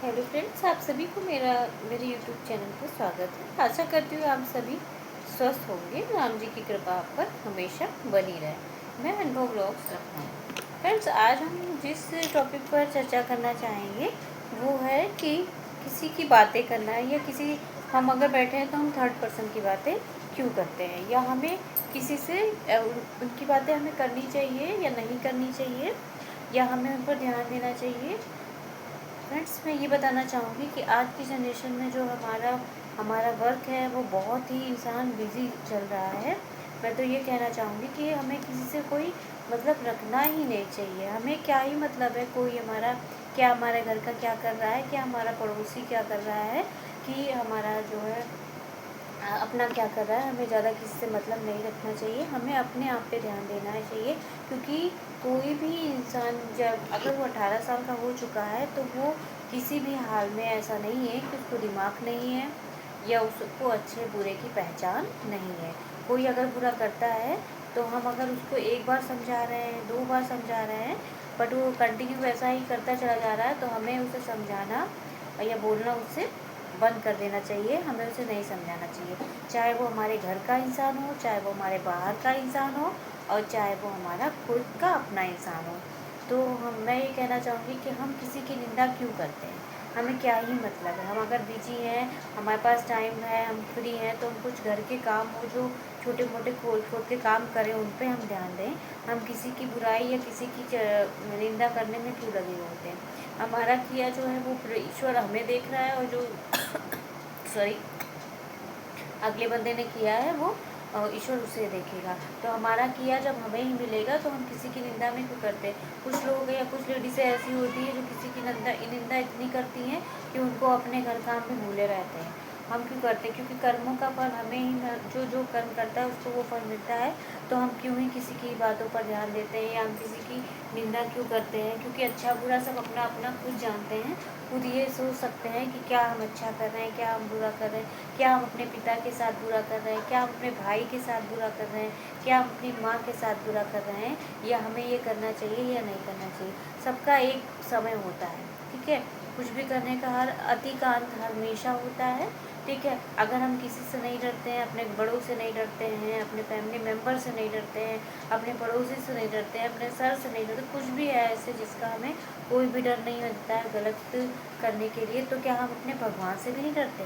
Hello friends, आप सभी को मेरे यूट्यूब चैनल पर स्वागत है। आशा करती हूँ आप सभी स्वस्थ होंगे। राम जी की कृपा आप पर हमेशा बनी रहे। मैं अनुभव ब्लॉग्स रखना हूँ। फ्रेंड्स, आज हम जिस टॉपिक पर चर्चा करना चाहेंगे वो है कि किसी की बातें करना है, या किसी हम अगर बैठे हैं तो हम थर्ड पर्सन की बातें क्यों करते हैं, या हमें किसी से उनकी बातें हमें करनी चाहिए या नहीं करनी चाहिए, या हमें उन पर ध्यान देना चाहिए। फ्रेंड्स, मैं ये बताना चाहूँगी कि आज की जनरेशन में जो हमारा हमारा वर्क है वो बहुत ही इंसान बिज़ी चल रहा है। मैं तो ये कहना चाहूँगी कि हमें किसी से कोई मतलब रखना ही नहीं चाहिए। हमें क्या ही मतलब है कोई हमारा क्या हमारे घर का क्या कर रहा है, क्या हमारा पड़ोसी क्या कर रहा है, कि हमारा जो है अपना क्या कर रहा है। हमें ज़्यादा किसी से मतलब नहीं रखना चाहिए। हमें अपने आप पे ध्यान देना चाहिए, क्योंकि कोई भी इंसान जब अगर वो 18 साल का हो चुका है तो वो किसी भी हाल में ऐसा नहीं है कि उसको दिमाग नहीं है या उसको अच्छे बुरे की पहचान नहीं है। कोई अगर बुरा करता है तो हम अगर उसको एक बार समझा रहे हैं, 2 बार समझा रहे हैं, बट वो कंटिन्यू वैसा ही करता चला जा रहा है, तो हमें उसे समझाना या बोलना उससे बंद कर देना चाहिए। हमें उसे नहीं समझाना चाहिए, चाहे वो हमारे घर का इंसान हो, चाहे वो हमारे बाहर का इंसान हो, और चाहे वो हमारा खुद का अपना इंसान हो। तो मैं ये कहना चाहूँगी कि हम किसी की निंदा क्यों करते हैं। हमें क्या ही मतलब है। हम अगर बिजी हैं, हमारे पास टाइम है, हम फ्री हैं, तो हम कुछ घर के काम हो जो छोटे मोटे खोल खोल के काम करें, उन पे हम ध्यान दें। हम किसी की बुराई या किसी की निंदा करने में क्यों लगे होते हैं। हमारा किया जो है वो ईश्वर हमें देख रहा है, और जो सॉरी अगले बंदे ने किया है वो ईश्वर उसे देखेगा। तो हमारा किया जब हमें ही मिलेगा, तो हम किसी की निंदा में क्यों करते। कुछ लोग या कुछ लेडीज़ें ऐसी होती है जो किसी की निंदा इतनी करती हैं कि उनको अपने घर काम में भूले रहते हैं। हम क्यों करते हैं, क्योंकि कर्मों का फल हमें ही जो जो कर्म करता है उसको वो फल मिलता है। तो हम क्यों ही किसी की बातों पर ध्यान देते हैं, या हम किसी की निंदा क्यों करते हैं, क्योंकि अच्छा बुरा सब अपना अपना खुद जानते हैं। खुद ये सोच सकते हैं कि क्या हम अच्छा कर रहे हैं, क्या हम बुरा कर रहे हैं, क्या हम अपने पिता के साथ बुरा कर रहे हैं, क्या हम अपने भाई के साथ बुरा कर रहे हैं, क्या हम अपनी माँ के साथ बुरा कर रहे हैं, या हमें ये करना चाहिए या नहीं करना चाहिए। सबका एक समय होता है, ठीक है। कुछ भी करने का हर अति का अंत हमेशा होता है, ठीक है। अगर हम किसी से नहीं डरते हैं, अपने बड़ों से नहीं डरते हैं, अपने फैमिली मेम्बर से नहीं डरते हैं, अपने पड़ोसी से नहीं डरते हैं, अपने सर से नहीं डरते, कुछ भी है ऐसे जिसका हमें कोई भी डर नहीं होता है गलत करने के लिए, तो क्या हम अपने भगवान से भी नहीं डरते।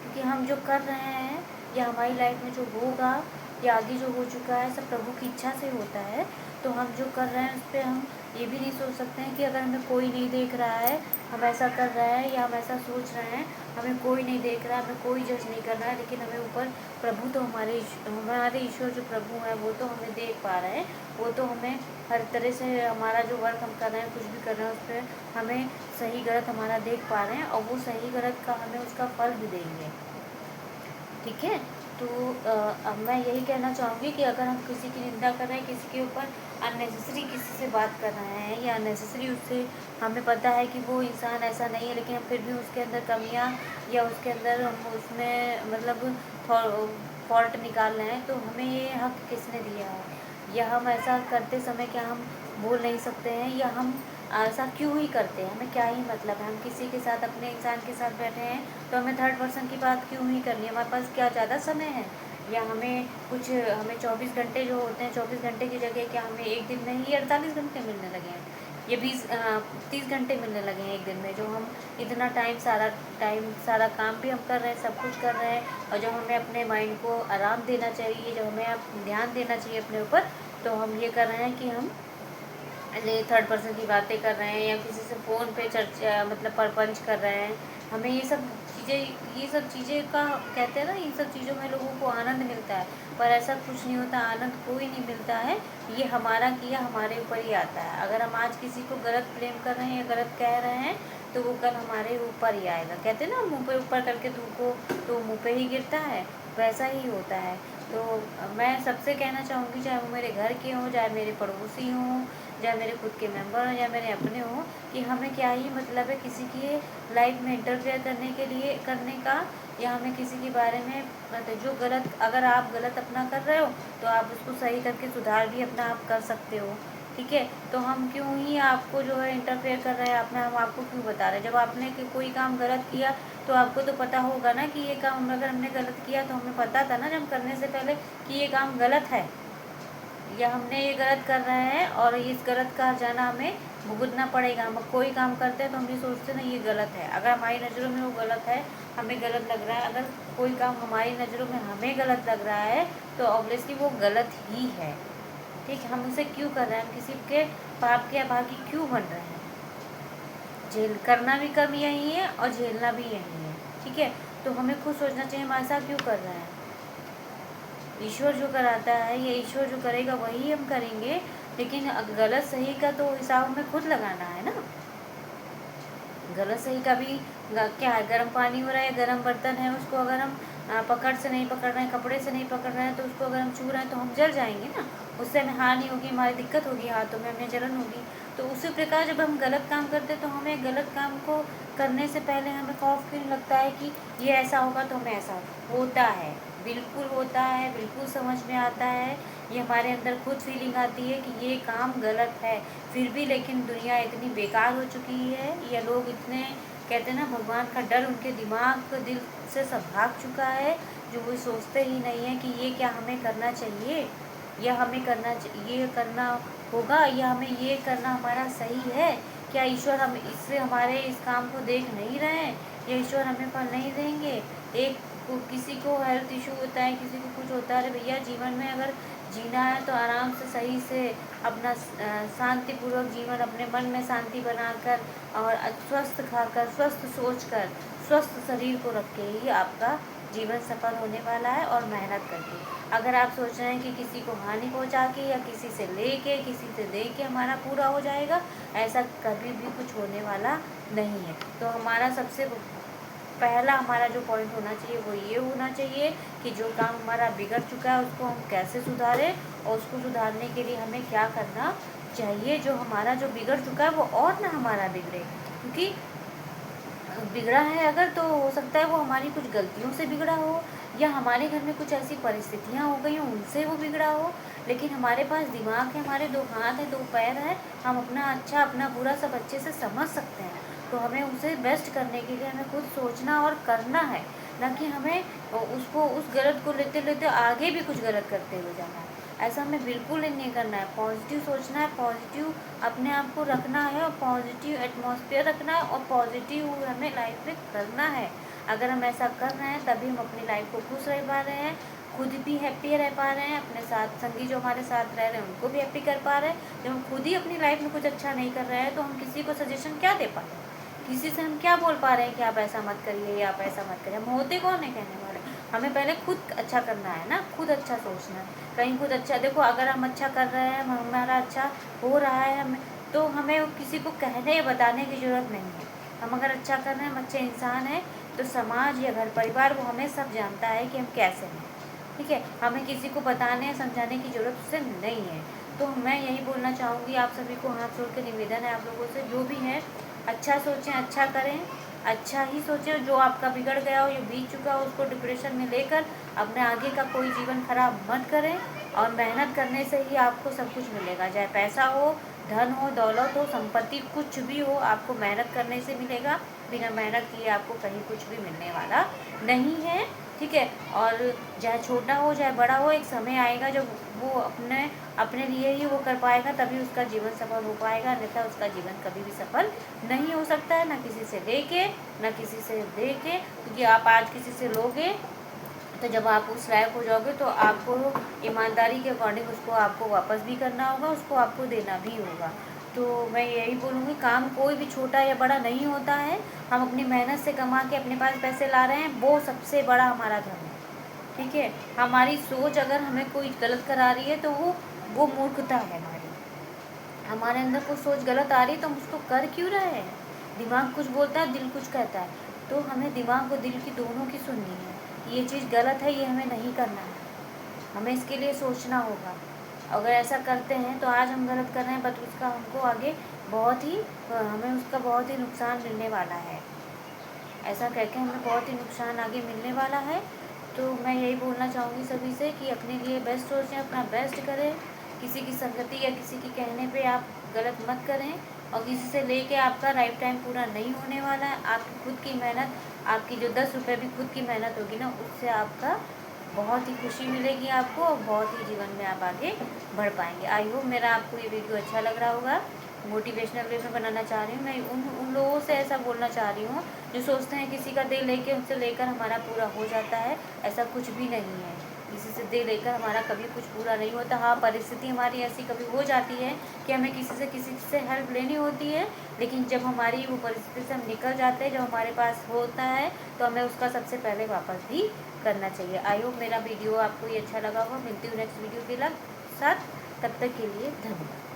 क्योंकि हम जो कर रहे हैं या हमारी लाइफ में जो होगा या आगे जो हो चुका है सब प्रभु की इच्छा से होता है। तो हम जो कर रहे हैं उस पर हम ये भी नहीं सोच सकते हैं कि अगर हमें कोई नहीं देख रहा है, हम ऐसा कर रहे हैं या हम ऐसा सोच रहे हैं, हमें कोई नहीं देख रहा है, हमें कोई जज नहीं कर रहा है, लेकिन हमें ऊपर प्रभु तो हमारे ईश्वर जो प्रभु है वो तो हमें देख पा रहे हैं। वो तो हमें हर तरह से हमारा जो वर्क हम कर रहे हैं, कुछ भी कर रहे हैं, उस पर हमें सही गलत हमारा देख पा रहे हैं, और वो सही गलत का हमें उसका फल भी देंगे, ठीक है। तो अब मैं यही कहना चाहूँगी कि अगर हम किसी की निंदा कर रहे हैं, किसी के ऊपर अननेसेसरी किसी से बात कर रहे हैं, या अननेसेसरी उससे हमें पता है कि वो इंसान ऐसा नहीं है, लेकिन हम फिर भी उसके अंदर कमियां या उसके अंदर हम उसमें मतलब फॉल्ट निकाल रहे हैं, तो हमें ये हक किसने दिया है। या हम ऐसा करते समय क्या हम बोल नहीं सकते हैं, या हम ऐसा क्यों ही करते हैं, हमें क्या ही मतलब है। हम किसी के साथ अपने इंसान के साथ बैठे हैं तो हमें थर्ड पर्सन की बात क्यों ही करनी है। हमारे पास क्या ज़्यादा समय है, या हमें 24 घंटे जो होते हैं, 24 घंटे की जगह क्या हमें एक दिन में ही 48 घंटे मिलने लगे हैं, ये 30 घंटे मिलने लगे हैं एक दिन में, जो हम इतना टाइम सारा काम भी हम कर रहे हैं, सब कुछ कर रहे हैं, और जब हमें अपने माइंड को आराम देना चाहिए, जब हमें ध्यान देना चाहिए अपने ऊपर, तो हम ये कर रहे हैं कि हम थर्ड पर्सन की बातें कर रहे हैं, या किसी से फ़ोन पे चर्चा मतलब परपंच कर रहे हैं। हमें ये सब चीज़ें का कहते हैं ना, इन सब चीज़ों में लोगों को आनंद मिलता है, पर ऐसा कुछ नहीं होता, आनंद कोई नहीं मिलता है। ये हमारा किया हमारे ऊपर ही आता है। अगर हम आज किसी को गलत ब्लेम कर रहे हैं या गलत कह रहे हैं, तो वो कल हमारे ऊपर ही आएगा। कहते हैं ना, मुँह पे ऊपर करके थूको तो मुँह पे ही गिरता है, वैसा ही होता है। तो मैं सबसे कहना चाहूँगी, चाहे वो मेरे घर के हों, चाहे मेरे पड़ोसी हों, चाहे मेरे खुद के मेंबर हों, या मेरे अपने हों, कि हमें क्या ही मतलब है किसी की लाइफ में इंटरफेयर करने का, या हमें किसी के बारे में मतलब जो गलत, अगर आप गलत अपना कर रहे हो तो आप उसको सही करके सुधार भी अपना आप कर सकते हो। ठीक है। तो हम क्यों ही आपको जो है इंटरफेयर कर रहे हैं अपना, हम आपको क्यों बता रहे हैं? जब आपने कोई काम गलत किया तो आपको तो पता होगा ना कि ये काम अगर हमने गलत किया तो हमें पता था ना जब करने से पहले कि ये काम गलत है, या हमने ये गलत कर रहे हैं और इस गलत का हर्जाना हमें भुगतना पड़ेगा। हम कोई काम करते हैं तो हम ये सोचते हैं ना ये गलत है, अगर हमारी नज़रों में वो गलत है, हमें गलत लग रहा है, अगर कोई काम हमारी नज़रों में हमें गलत लग रहा है तो ऑब्वियसली वो गलत ही है। ठीक है, हम उसे क्यों कर रहे हैं? हम किसी के पाप के अभागी क्यों बन रहे हैं? झेल करना भी कम यही है और झेलना भी यही है। ठीक है, तो हमें खुद सोचना चाहिए हम ऐसा क्यों कर रहे हैं। ईश्वर जो कराता है, ये ईश्वर जो करेगा वही हम करेंगे, लेकिन गलत सही का तो हिसाब हमें खुद लगाना है ना। गलत सही का भी क्या है, गर्म पानी हो रहा है, गर्म बर्तन है, उसको अगर हम पकड़ से नहीं पकड़ रहे हैं, कपड़े से नहीं पकड़ रहे हैं, तो उसको अगर हम छू रहे हैं तो हम जल जाएंगे ना, उससे हमें हानि होगी, हमारी दिक्कत होगी, हाथों में हमें जलन होगी। तो उसी प्रकार जब हम गलत काम करते हैं तो हमें गलत काम को करने से पहले हमें खौफ क्यों लगता है कि ये ऐसा होगा तो हमें ऐसा होता है। बिल्कुल होता है, बिल्कुल समझ में आता है, ये हमारे अंदर खुद फीलिंग आती है कि ये काम गलत है। फिर भी लेकिन दुनिया इतनी बेकार हो चुकी है, या लोग इतने कहते हैं ना भगवान का डर उनके दिमाग दिल से सब भाग चुका है, जो वो सोचते ही नहीं है कि ये क्या हमें करना चाहिए, या हमें ये करना होगा, या हमें ये करना हमारा सही है। क्या ईश्वर हम इससे हमारे इस काम को देख नहीं रहे हैं, या ईश्वर हमें फल नहीं देंगे? किसी को हेल्थ इशू होता है, किसी को कुछ होता है, अरे भैया जीवन में अगर जीना है तो आराम से सही से अपना शांतिपूर्वक जीवन, अपने मन में शांति बनाकर और स्वस्थ खाकर, स्वस्थ सोचकर, स्वस्थ शरीर को रख के ही आपका जीवन सफल होने वाला है। और मेहनत करके, अगर आप सोच रहे हैं कि किसी को हानि पहुंचा के या किसी से लेके, किसी से दे के हमारा पूरा हो जाएगा, ऐसा कभी भी कुछ होने वाला नहीं है। तो हमारा सबसे पहला हमारा जो पॉइंट होना चाहिए वो ये होना चाहिए कि जो काम हमारा बिगड़ चुका है उसको हम कैसे सुधारें, और उसको सुधारने के लिए हमें क्या करना चाहिए। जो हमारा जो बिगड़ चुका है वो और ना हमारा बिगड़े, क्योंकि बिगड़ा है अगर तो हो सकता है वो हमारी कुछ गलतियों से बिगड़ा हो, या हमारे घर में कुछ ऐसी परिस्थितियाँ हो गई हों उनसे वो बिगड़ा हो। लेकिन हमारे पास दिमाग है, हमारे 2 हाथ हैं, 2 पैर हैं, हम अपना अच्छा अपना बुरा सब अच्छे से समझ सकते हैं। तो हमें उसे बेस्ट करने के लिए हमें खुद सोचना और करना है, ना कि हमें उसको उस गलत को लेते लेते आगे भी कुछ गलत करते हुए जाना है। ऐसा हमें बिल्कुल नहीं करना है। पॉजिटिव सोचना है, पॉजिटिव अपने आप को रखना है, और पॉजिटिव एटमॉस्फेयर रखना है, और पॉजिटिव हमें लाइफ में करना है। अगर हम ऐसा कर रहे हैं तभी हम अपनी लाइफ को खुश रह पा रहे हैं, खुद भी हैप्पी रह पा रहे हैं, अपने साथ संगी जो हमारे साथ रह रहे हैं उनको भी हैप्पी कर पा रहे हैं। जब हम खुद ही अपनी लाइफ में कुछ अच्छा नहीं कर रहे हैं तो हम किसी को सजेशन क्या दे पा रहे हैं? किसी से हम क्या बोल पा रहे हैं कि आप ऐसा मत करिए या आप ऐसा मत करिए? हम होते कौन है कहने वाले? हमें पहले खुद अच्छा करना है ना, खुद अच्छा सोचना है। कहीं खुद अच्छा देखो, अगर हम अच्छा कर रहे हैं, हमारा अच्छा हो रहा है, हमें तो हमें किसी को कहने या बताने की ज़रूरत नहीं है। हम अगर अच्छा कर रहे हैं, हम अच्छे इंसान हैं, तो समाज या घर परिवार वो हमें सब जानता है कि हम कैसे हैं। ठीक है, हमें किसी को बताने या समझाने की ज़रूरत उससे नहीं है। तो मैं यही बोलना चाहूँगी आप सभी को, हाथ जोड़ के निवेदन है आप लोगों से, जो भी है अच्छा सोचें, अच्छा करें, अच्छा ही सोचें। जो आपका बिगड़ गया हो या बीत चुका हो उसको डिप्रेशन में लेकर अपने आगे का कोई जीवन खराब मत करें। और मेहनत करने से ही आपको सब कुछ मिलेगा, चाहे पैसा हो, धन हो, दौलत हो, संपत्ति कुछ भी हो, आपको मेहनत करने से मिलेगा। बिना मेहनत किए आपको कहीं कुछ भी मिलने वाला नहीं है। ठीक है, और चाहे छोटा हो चाहे बड़ा हो, एक समय आएगा जब वो अपने अपने लिए ही वो कर पाएगा, तभी उसका जीवन सफल हो पाएगा, अन्यथा उसका जीवन कभी भी सफल नहीं हो सकता है, ना किसी से लेके ना किसी से दे के। क्योंकि आप आज किसी से लोगे तो जब आप उस लायक हो जाओगे तो आपको ईमानदारी के अकॉर्डिंग उसको आपको वापस भी करना होगा, उसको आपको देना भी होगा। तो मैं यही बोलूँगी, काम कोई भी छोटा या बड़ा नहीं होता है। हम अपनी मेहनत से कमा के अपने पास पैसे ला रहे हैं, वो सबसे बड़ा हमारा धन है। ठीक है, हमारी सोच अगर हमें कोई गलत करा रही है तो वो मूर्खता है हमारी। हमारे अंदर कोई सोच गलत आ रही है तो हम उसको कर क्यों रहे हैं? दिमाग कुछ बोलता है, दिल कुछ कहता है, तो हमें दिमाग और दिल की दोनों की सुननी है। ये चीज़ गलत है, ये हमें नहीं करना है, हमें इसके लिए सोचना होगा। अगर ऐसा करते हैं तो आज हम गलत कर रहे हैं, बट उसका हमको आगे बहुत ही हमें उसका बहुत ही नुकसान मिलने वाला है। ऐसा करके हमें बहुत ही नुकसान आगे मिलने वाला है। तो मैं यही बोलना चाहूँगी सभी से कि अपने लिए बेस्ट सोचें, अपना बेस्ट करें, किसी की संगति या किसी के कहने पे आप गलत मत करें, और किसी से लेके आपका लाइफ टाइम पूरा नहीं होने वाला है। आपकी खुद की मेहनत, आपकी जो 10 रुपये भी खुद की मेहनत होगी ना, उससे आपका बहुत ही खुशी मिलेगी आपको, और बहुत ही जीवन में आप आगे बढ़ पाएंगे। आई होप मेरा आपको ये वीडियो अच्छा लग रहा होगा। मोटिवेशनल वे में बनाना चाह रही हूँ मैं, उन लोगों से ऐसा बोलना चाह रही हूँ जो सोचते हैं किसी का दिल लेके उनसे लेकर हमारा पूरा हो जाता है। ऐसा कुछ भी नहीं है, किसी से दिल लेकर हमारा कभी कुछ पूरा नहीं होता। हाँ, परिस्थिति हमारी ऐसी कभी हो जाती है कि हमें किसी से हेल्प लेनी होती है, लेकिन जब हमारी वो परिस्थिति से हम निकल जाते हैं, जब हमारे पास होता है, तो हमें उसका सबसे पहले वापस भी करना चाहिए। आई होप मेरा वीडियो आपको ये अच्छा लगा होगा। मिलती हूँ नेक्स्ट वीडियो के साथ, तब तक के लिए धन्यवाद।